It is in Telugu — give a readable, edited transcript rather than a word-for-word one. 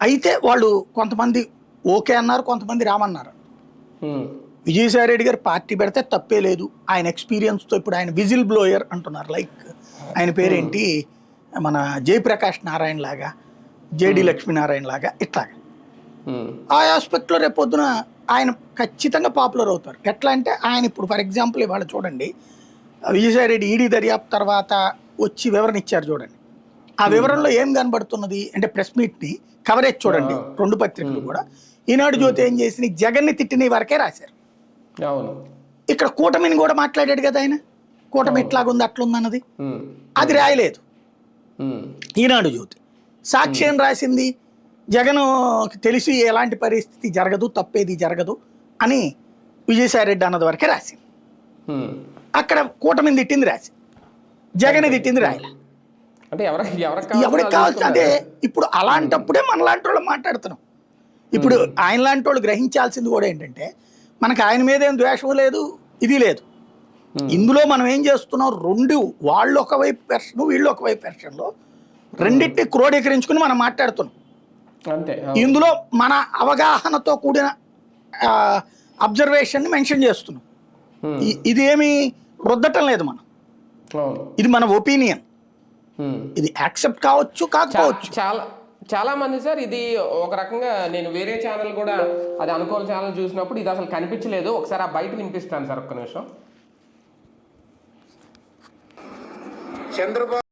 అయితే వాళ్ళు కొంతమంది ఓకే అన్నారు, కొంతమంది రామన్నారు. ఉమ్, విజయసాయి రెడ్డి గారు పార్టీ పెడితే తప్పే లేదు, ఆయన ఎక్స్పీరియన్స్తో ఇప్పుడు ఆయన విజిల్ బ్లోయర్ అంటున్నారు. లైక్ ఆయన పేరేంటి, మన జయప్రకాష్ నారాయణ లాగా, జేడి లక్ష్మీనారాయణ లాగా, ఇట్లాగా ఉమ్, ఆ ఆస్పెక్ట్లో రేపొద్దున ఆయన ఖచ్చితంగా పాపులర్ అవుతారు. ఎట్లా అంటే ఆయన ఇప్పుడు ఫర్ ఎగ్జాంపుల్ ఇవాళ చూడండి, విజయసాయి రెడ్డి ఈడీ దర్యాప్తు తర్వాత వచ్చి వివరణ ఇచ్చారు చూడండి. ఆ వివరణలో ఏం కనబడుతున్నది అంటే ప్రెస్ మీట్ని కవరేజ్ చూడండి, రెండు పత్రికలు కూడా. ఈనాడు జ్యోతి ఏం చేసి జగన్ని తిట్టిన వరకే రాశారు. అవును. ఇక్కడ కూటమిని కూడా మాట్లాడాడు కదా ఆయన, కూటమి ఎట్లాగుంది అట్లుందన్నది ఉమ్, అది రాయలేదు ఉమ్, ఈనాడు జ్యోతి. సాక్షి ఏం రాసింది, జగన్ తెలిసి ఎలాంటి పరిస్థితి జరగదు, తప్పేది జరగదు అని విజయసాయి రెడ్డి అన్నది వరకే రాసింది. ఉమ్. అక్కడ కూటమిని తిట్టింది రాసి, జగన్ తిట్టింది రాయలే. అంటే ఎవరికి ఎవరికి కావాల్సి అదే. ఇప్పుడు అలాంటప్పుడే మన లాంటి వాళ్ళు మాట్లాడుతున్నాం. ఇప్పుడు ఆయన లాంటి వాళ్ళు గ్రహించాల్సింది కూడా ఏంటంటే, మనకు ఆయన మీద ఏం ద్వేషం లేదు, ఇది లేదు. ఇందులో మనం ఏం చేస్తున్నాం, రెండు, వాళ్ళు ఒకవైపు వెర్షన్, వీళ్ళు ఒకవైపు వెర్షన్లో రెండింటిని క్రోడీకరించుకుని మనం మాట్లాడుతున్నాం. అంతే. ఇందులో మన అవగాహనతో కూడిన అబ్జర్వేషన్ మెన్షన్ చేస్తున్నాం. ఇది ఏమి రుద్దటం లేదు మనం, ఇది మన ఒపీనియన్. ఇది యాక్సెప్ట్ కావచ్చు, కాకపోవచ్చు. చాలా మంది సార్, ఇది ఒక రకంగా నేను వేరే ఛానల్ కూడా అది అనుకూల ఛానల్ చూసినప్పుడు ఇది అసలు కనిపించలేదు. ఒకసారి ఆ బయట వినిపిస్తాను సార్, ఒక్క నిమిషం. చంద్రబాబు